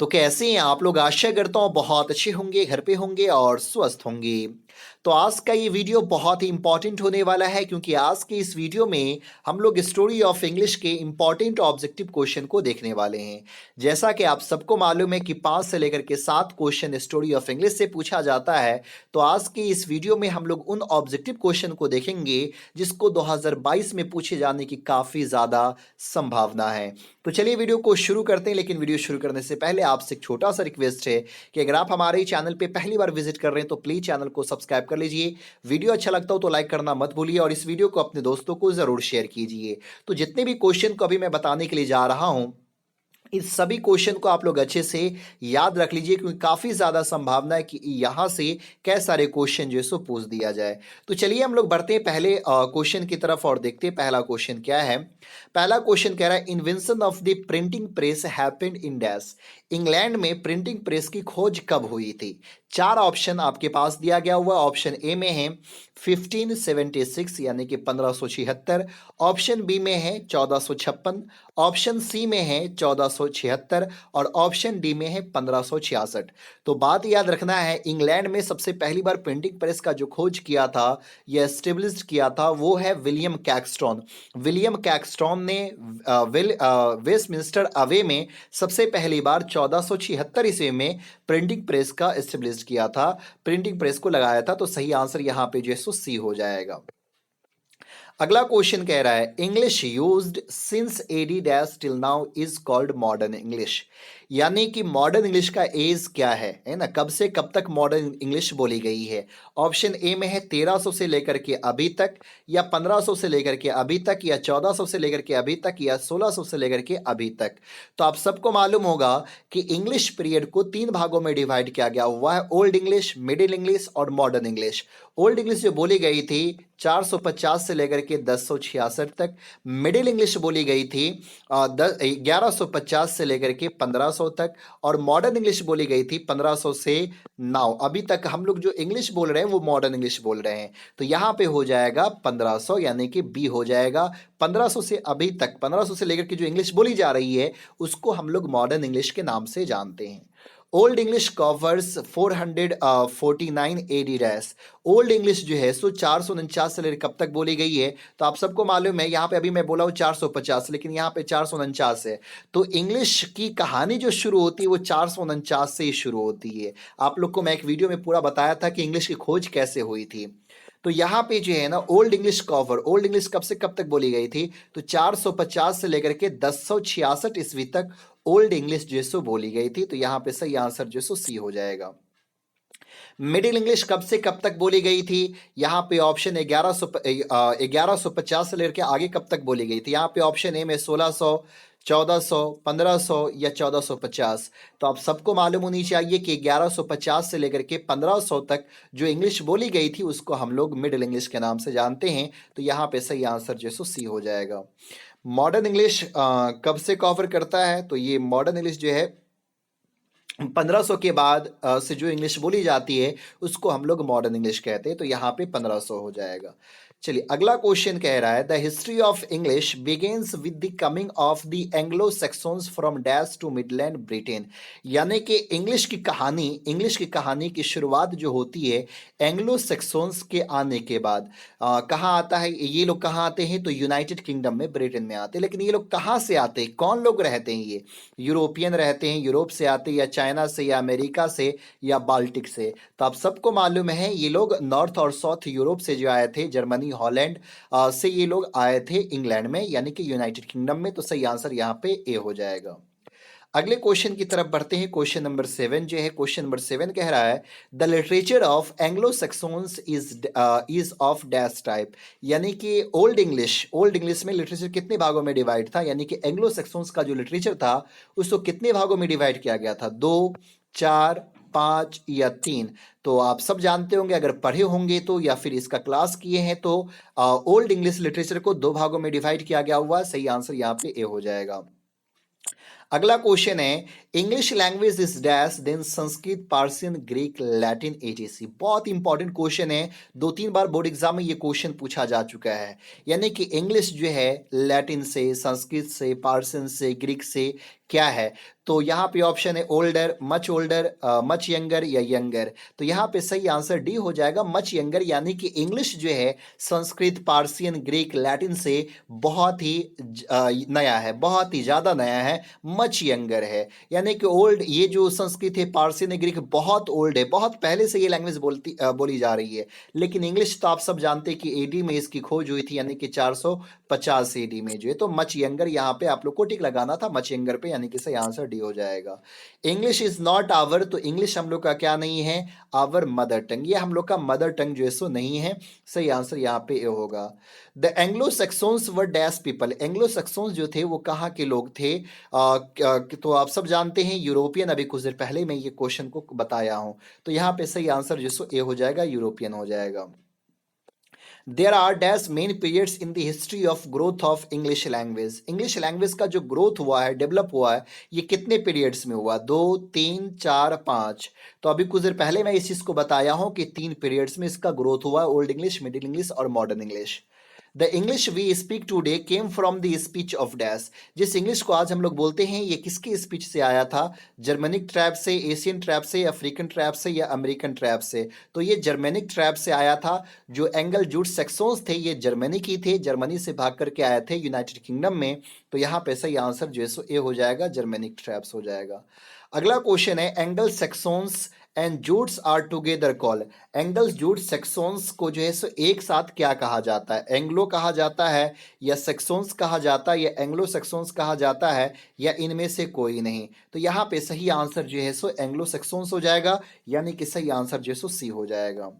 तो कैसे हैं आप लोग? आशा करता हूँ बहुत अच्छे होंगे, घर पे होंगे और स्वस्थ होंगे। तो आज का ये वीडियो बहुत ही इंपॉर्टेंट होने वाला है क्योंकि आज के इस वीडियो में हम लोग स्टोरी ऑफ इंग्लिश के इंपॉर्टेंट ऑब्जेक्टिव क्वेश्चन को देखने वाले हैं। जैसा कि आप सबको मालूम है कि 5 से लेकर के 7 क्वेश्चन स्टोरी ऑफ इंग्लिश से पूछा जाता है। तो आज के इस वीडियो में हम लोग उन ऑब्जेक्टिव क्वेश्चन को देखेंगे जिसको 2022 में पूछे जाने की काफ़ी ज़्यादा संभावना है। तो चलिए वीडियो को शुरू करते हैं, लेकिन वीडियो शुरू करने से पहले आपसे एक छोटा सा रिक्वेस्ट है कि अगर आप हमारे चैनल पे पहली बार विजिट कर रहे हैं तो प्लीज चैनल को सब्सक्राइब कर लीजिए। वीडियो अच्छा लगता हो तो लाइक करना मत भूलिए और इस वीडियो को अपने दोस्तों को जरूर शेयर कीजिए। तो जितने भी क्वेश्चन को अभी मैं बताने के लिए जा रहा हूं, इस सभी क्वेश्चन को आप लोग अच्छे से याद रख लीजिए क्योंकि काफ़ी ज़्यादा संभावना है कि यहाँ से कई सारे क्वेश्चन जो है सो पूछ दिया जाए। तो चलिए हम लोग बढ़ते हैं पहले क्वेश्चन की तरफ और देखते हैं पहला क्वेश्चन क्या है। पहला क्वेश्चन कह रहा है invention of the printing press happened in dash. England में प्रिंटिंग प्रेस की खोज कब हुई थी? 4 ऑप्शन आपके पास दिया गया हुआ। ऑप्शन ए में है 1576 यानी कि 1576, ऑप्शन बी में है 1456, ऑप्शन सी में है 1476 और ऑप्शन डी में है 1566। तो बात याद रखना है, इंग्लैंड में सबसे पहली बार प्रिंटिंग प्रेस का जो खोज किया था या एस्टेब्लिश किया था वो है विलियम कैक्सटन। विलियम कैक्सटन ने वेस्टमिंस्टर अवे में सबसे पहली बार 1476 ईस्वी में प्रिंटिंग प्रेस का एस्टेब्लिश किया था, प्रिंटिंग प्रेस को लगाया था। तो सही आंसर यहाँ पे जो है सो सी हो जाएगा। अगला क्वेश्चन कह रहा है English used since AD dash till now is called modern English. यानी कि मॉडर्न इंग्लिश का एज क्या है ना, कब से कब तक मॉडर्न इंग्लिश बोली गई है? ऑप्शन ए में है 1300 से लेकर के अभी तक, या 1500 से लेकर के अभी तक, या 1400 से लेकर के अभी तक, या 1600 से लेकर के अभी तक। तो आप सबको मालूम होगा कि इंग्लिश पीरियड को 3 भागों में डिवाइड किया गया हुआ है, ओल्ड इंग्लिश, मिडिल इंग्लिश और मॉडर्न इंग्लिश। ओल्ड इंग्लिश जो बोली गई थी 450 से लेकर के 1066 तक, मिडिल इंग्लिश बोली गई थी 1150 से लेकर के 1500 तक, और मॉडर्न इंग्लिश बोली गई थी 1500 से 9। अभी तक हम लोग जो इंग्लिश बोल रहे हैं वो मॉडर्न इंग्लिश बोल रहे हैं। तो यहाँ पे हो जाएगा 1500 यानी कि बी हो जाएगा। 1500 से अभी तक, 1500 से लेकर के जो इंग्लिश बोली जा रही है उसको हम लोग मॉडर्न इंग्लिश के नाम से जानते हैं। Old English covers 449 AD dash. Old English जो है सो 449 से लेकर कब तक बोली गई है? तो आप सबको मालूम है, यहाँ पे अभी मैं बोला हूँ 450, लेकिन यहाँ पे 449 है। तो इंग्लिश की कहानी जो शुरू होती है वो 449 से ही शुरू होती है। आप लोग को मैं एक वीडियो में पूरा बताया था कि इंग्लिश की खोज कैसे हुई थी। तो यहाँ पे जो है ना old English cover, old English कब से कब तक बोली गई थी? तो 450 से लेकर के 1066 ईस्वी तक ओल्ड इंग्लिश जो है सो बोली गई थी। तो यहाँ पे सही आंसर जो है सो सी हो जाएगा। मिडिल इंग्लिश कब से कब तक बोली गई थी? यहाँ पे ऑप्शन 1150 से लेकर के आगे कब तक बोली गई थी? यहाँ पे ऑप्शन ए में 1600, 1400, 1500 या 1450। तो आप सबको मालूम होनी चाहिए कि 1150 से लेकर के 1500 तक जो इंग्लिश बोली गई थी उसको हम लोग मिडिल इंग्लिश के नाम से जानते हैं। तो यहाँ पे सही आंसर जो है सो सी हो जाएगा। मॉडर्न इंग्लिश कब से कवर करता है? तो ये मॉडर्न इंग्लिश जो है 1500 के बाद से जो इंग्लिश बोली जाती है उसको हम लोग मॉडर्न इंग्लिश कहते हैं। तो यहाँ पे 1500 हो जाएगा। चलिए अगला क्वेश्चन कह रहा है the history of English begins with the coming of the Anglo Saxons from dash to Midland Britain. यानी कि इंग्लिश की कहानी की शुरुआत जो होती है एंग्लो सैक्सन्स के आने के बाद। कहाँ आता है ये लोग? कहाँ आते हैं? तो यूनाइटेड किंगडम में, ब्रिटेन में आते हैं। लेकिन ये लोग कहाँ से आते हैं, कौन लोग रहते हैं? ये यूरोपियन रहते हैं, यूरोप से आते हैं, या चाइना से, या अमेरिका से, या बाल्टिक से। तो आप सबको मालूम है ये लोग नॉर्थ और साउथ यूरोप से जो आए थे, जर्मनी, हॉलैंड से ये लोग आए थे इंग्लैंड में यानी कि यूनाइटेड किंगडम में। तो सही आंसर यहाँ पे ए हो जाएगा। अगले क्वेश्चन की तरफ बढ़ते हैं। क्वेश्चन नंबर 7 जो है, क्वेश्चन नंबर 7 कह रहा है the literature of Anglo Saxons is of dash type. यानी कि ओल्ड इंग्लिश में लिटरेचर कितने भागों में डिवाइड था? यानी कि एंग्लो सैक्सन्स का जो लिटरेचर था उसको कितने भागों में डिवाइड किया गया था? 2, 4, 5 या 3? तो आप सब जानते होंगे, अगर पढ़े होंगे तो, या फिर इसका क्लास किए हैं तो, ओल्ड इंग्लिश लिटरेचर को 2 भागों में डिवाइड किया गया हुआ। सही आंसर यहाँ पे ए हो जाएगा। अगला क्वेश्चन है, English language is dash then Sanskrit, Persian, Greek, Latin, etc. बहुत इंपॉर्टेंट क्वेश्चन है, 2-3 बार बोर्ड एग्जाम में ये क्वेश्चन पूछा जा चुका है। यानी कि इंग्लिश जो है लैटिन से, संस्कृत से, पार्सियन से, ग्रीक से क्या है। तो यहाँ पे ऑप्शन है ओल्डर, मच यंगर या यंगर। तो यहाँ पे सही आंसर डी हो जाएगा, मच यंगर। यानी कि इंग्लिश जो है संस्कृत, पार्सियन, ग्रीक, लैटिन से बहुत ही नया है, बहुत ही ज्यादा नया है, मच यंगर है। यानी कि ओल्ड, ये जो संस्कृत है, पारसी ने, ग्रीक बहुत ओल्ड है, बहुत पहले से ये लैंग्वेज बोली जा रही है। लेकिन इंग्लिश तो आप सब जानते हैं कि एडी में इसकी खोज हुई थी, यानी कि 450 एडी में जो है। तो मच यंगर यहाँ पे आप लोग को टिक लगाना था मच यंगर पे, यानी कि सही आंसर डी हो जाएगा। इंग्लिश इज नॉट आवर, तो इंग्लिश हम लोग का क्या नहीं है, आवर मदर टंग। ये हम लोग का मदर टंग जो है सो नहीं है। सही आंसर यहाँ पे ए होगा। The Anglo Saxons were dash people. Anglo Saxons जो थे वो कहाँ के लोग थे। तो आप सब जानते हैं यूरोपियन। अभी कुछ देर पहले मैं ये क्वेश्चन को बताया हूं। तो यहाँ पे सही आंसर जो सो ए हो जाएगा, यूरोपियन हो जाएगा। There are dash main periods in the history of growth of English language. English language का जो ग्रोथ हुआ है, डेवलप हुआ है, ये कितने पीरियड्स में हुआ, 2, 3, 4, 5। तो अभी कुछ देर पहले मैं इस चीज को बताया हूं कि 3 पीरियड्स में इसका ग्रोथ हुआ है, ओल्ड इंग्लिश, मिडिल इंग्लिश और modern English. The English we speak today came from the speech of dash. जिस इंग्लिश को आज हम लोग बोलते हैं, ये किसके स्पीच से आया था, जर्मनिक ट्रैब से, एशियन ट्रैब से, अफ्रीकन ट्रैब से या अमेरिकन ट्रैब से। तो ये जर्मनिक ट्रैब से आया था। जो एंगल जूट सेक्सोन्स थे ये जर्मनी की थे, जर्मनी से भाग करके आए थे यूनाइटेड किंगडम में। तो यहाँ पे सही आंसर जो है सो ए हो जाएगा, जर्मनिक ट्रैब्स हो जाएगा। अगला क्वेश्चन है, Angle Saxons and Jutes are together called. Angles Jute Saxons को जो है सो एक साथ क्या कहा जाता है, एंग्लो कहा जाता है या सेक्सोन्स कहा जाता है या एंग्लो सेक्सोन्स कहा जाता है या इनमें से कोई नहीं। तो यहाँ पे सही आंसर जो है सो एंग्लो सेक्सोन्स हो जाएगा, यानी कि सही आंसर जो है सो सी हो जाएगा।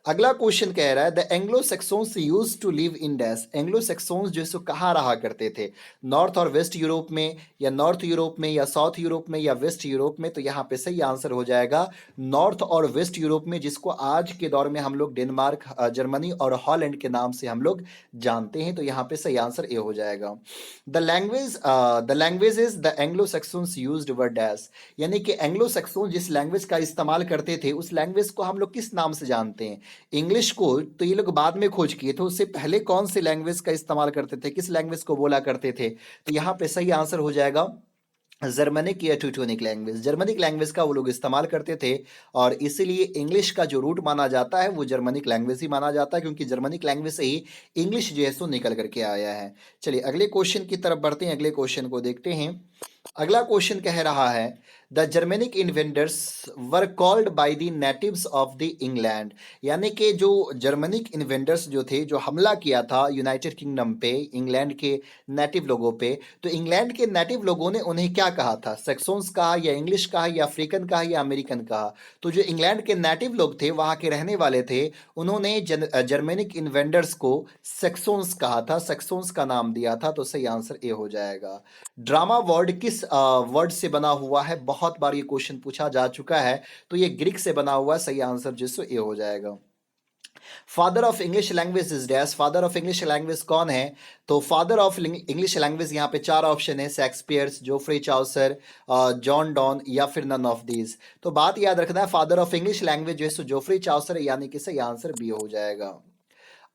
अगला क्वेश्चन कह रहा है, the Anglo Saxons use to live in dash. Anglo Saxons जो है सो कहाँ रहा करते थे, नॉर्थ और वेस्ट यूरोप में या नॉर्थ यूरोप में या साउथ यूरोप में या वेस्ट यूरोप में। तो यहाँ पे सही आंसर हो जाएगा नॉर्थ और वेस्ट यूरोप में, जिसको आज के दौर में हम लोग डेनमार्क, जर्मनी और हॉलैंड के नाम से हम लोग जानते हैं। तो यहाँ पे सही आंसर ए हो जाएगा। The languages the Anglo Saxons used were dash. यानी कि एंग्लो सेक्सोन जिस लैंग्वेज का इस्तेमाल करते थे, उस लैंग्वेज को हम लोग किस नाम से जानते हैं। इंग्लिश को तो ये लोग बाद में खोज किए थे, उससे पहले कौन सी लैंग्वेज का इस्तेमाल करते थे, किस लैंग्वेज को बोला करते थे। तो यहाँ पे सही आंसर हो जाएगा जर्मनिक या ट्यूटोनिक लैंग्वेज। जर्मनिक लैंग्वेज का वो लोग इस्तेमाल करते थे, और इसीलिए इंग्लिश का जो रूट माना जाता है वो जर्मनिक लैंग्वेज ही माना जाता है, क्योंकि जर्मनिक लैंग्वेज से ही इंग्लिश जो है सो निकल करके आया है। चलिए अगले क्वेश्चन की तरफ बढ़ते हैं, अगले क्वेश्चन को देखते हैं। अगला क्वेश्चन कह रहा है, the Germanic inventors were called by the natives of the England. यानी कि जो जर्मनिक इन्वेंटर्स जो थे, जो हमला किया था यूनाइटेड किंगडम पे, इंग्लैंड के नेटिव लोगों पे, तो इंग्लैंड के नेटिव लोगों ने उन्हें क्या कहा था, सेक्सोन्स कहा या इंग्लिश कहा या अफ्रीकन कहा या अमेरिकन कहा। तो जो इंग्लैंड के नेटिव लोग थे, वहां के रहने वाले थे, उन्होंने जर्मेनिक इन्वेंटर्स को सेक्सोन्स कहा था, सेक्सोन्स का नाम दिया था। तो सही आंसर ए हो जाएगा। ड्रामा वर्ड किस वर्ड से बना हुआ है, बहुत बार ये क्वेश्चन पूछा जा चुका है। तो ये ग्रीक से बना हुआ है, सही आंसर जिससे ए हो जाएगा। Father of English language is dash. Father of English language कौन है। तो फादर ऑफ इंग्लिश लैंग्वेज यहाँ पे 4 ऑप्शन है, Shakespeare's, Geoffrey Chaucer, John Donne या फिर नन ऑफ दीज। तो बात याद रखना है, फादर ऑफ इंग्लिश लैंग्वेज जो है सो जोफ्रे चाउसर, यानी कि सही आंसर बी हो जाएगा।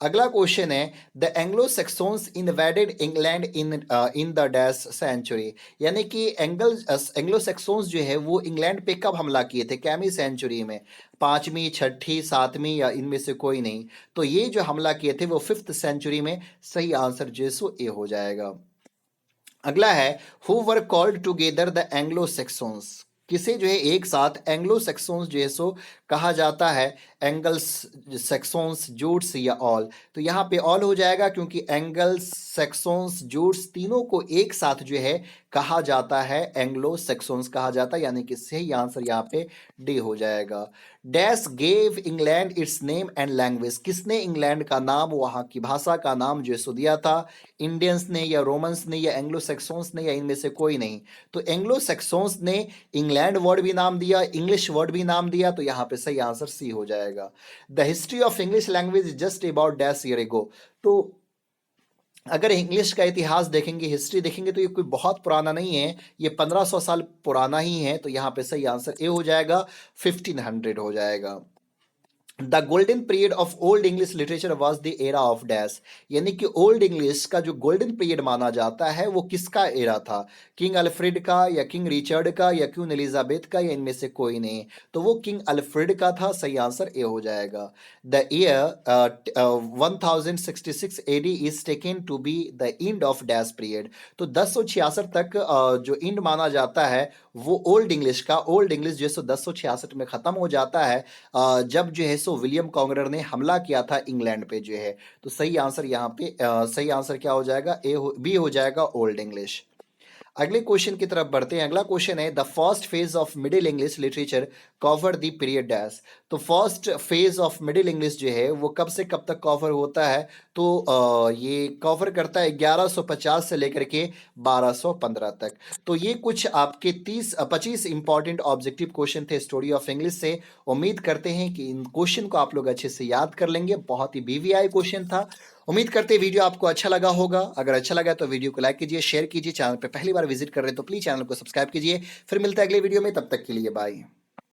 अगला क्वेश्चन है, the Anglo Saxons invaded England in the dash century. यानी कि एंग्लो सेक्सोन्स जो है वो इंग्लैंड पे कब हमला किए थे, कैमी सेंचुरी में, 5वीं, 6ठी, 7वीं या इनमें से कोई नहीं। तो ये जो हमला किए थे वो 5th सेंचुरी में। सही आंसर जो है सो ए हो जाएगा। अगला है, who were called together the Anglo Saxons. किसे जो है एक साथ एंग्लो सेक्सोन्स जो है सो कहा जाता है, एंगल्स, सेक्सोन्स, जूट्स या ऑल। तो यहाँ पे ऑल हो जाएगा, क्योंकि एंगल्स, सेक्सोन्स, जूट्स तीनों को एक साथ जो है कहा जाता है, एंग्लो सेक्सोन्स कहा जाता है, यानी कि सही आंसर यहाँ पे डी हो जाएगा। Dash gave England it's name and language. किसने इंग्लैंड का नाम, वहां की भाषा का नाम जो है सो दिया था, इंडियंस ने या रोमन्स ने या एंग्लो सेक्सोन्स ने या इनमें से कोई नहीं। तो एंग्लो सेक्सोन्स ने इंग्लैंड वर्ड भी नाम दिया, इंग्लिश वर्ड भी नाम दिया। तो यहाँ पे सही आंसर सी हो जाएगा। The history of English language just about dash year ago. तो अगर इंग्लिश का इतिहास देखेंगे, हिस्ट्री देखेंगे, तो ये कोई बहुत पुराना नहीं है, ये 1500 साल पुराना ही है। तो यहाँ पे सही आंसर ए हो जाएगा, 1500 हो जाएगा। The golden period of old English literature was the era of dash, यानी कि ओल्ड इंग्लिश का जो गोल्डन पीरियड माना जाता है वो किसका एरा था? किंग अल्फ्रेड का, या किंग रिचर्ड का, या क्वीन एलिजाबेथ का, या इनमें से कोई नहीं? तो वो किंग अल्फ्रेड का था, सही आंसर ए हो जाएगा। The year 1066 AD is taken to be the end of dash period. तो 1066 तक जो एंड माना जाता है वो ओल्ड इंग्लिश का, ओल्ड इंग्लिश जो है सो 1066 में खत्म हो जाता है, जब जो है सो विलियम कॉन्गरर ने हमला किया था इंग्लैंड पे जो है। तो सही आंसर यहाँ पे सही आंसर क्या हो जाएगा? बी हो जाएगा, ओल्ड इंग्लिश। अगले क्वेश्चन की तरफ बढ़ते हैं। अगला क्वेश्चन है the first phase of Middle English literature cover the period dash. तो first phase of Middle English जो है वो कब से कब तक कवर होता है? तो ये कवर करता है 1150 से लेकर के 1215 तक। तो ये कुछ आपके 25 इंपॉर्टेंट ऑब्जेक्टिव क्वेश्चन थे स्टोरी ऑफ इंग्लिश से। उम्मीद करते हैं कि इन क्वेश्चन को आप लोग अच्छे से याद कर लेंगे। बहुत ही बीवीआई क्वेश्चन था। उम्मीद करते हैं वीडियो आपको अच्छा लगा होगा। अगर अच्छा लगा तो वीडियो को लाइक कीजिए, शेयर कीजिए। चैनल पे पहली बार विजिट कर रहे हैं तो प्लीज चैनल को सब्सक्राइब कीजिए। फिर मिलते हैं अगले वीडियो में, तब तक के लिए बाय।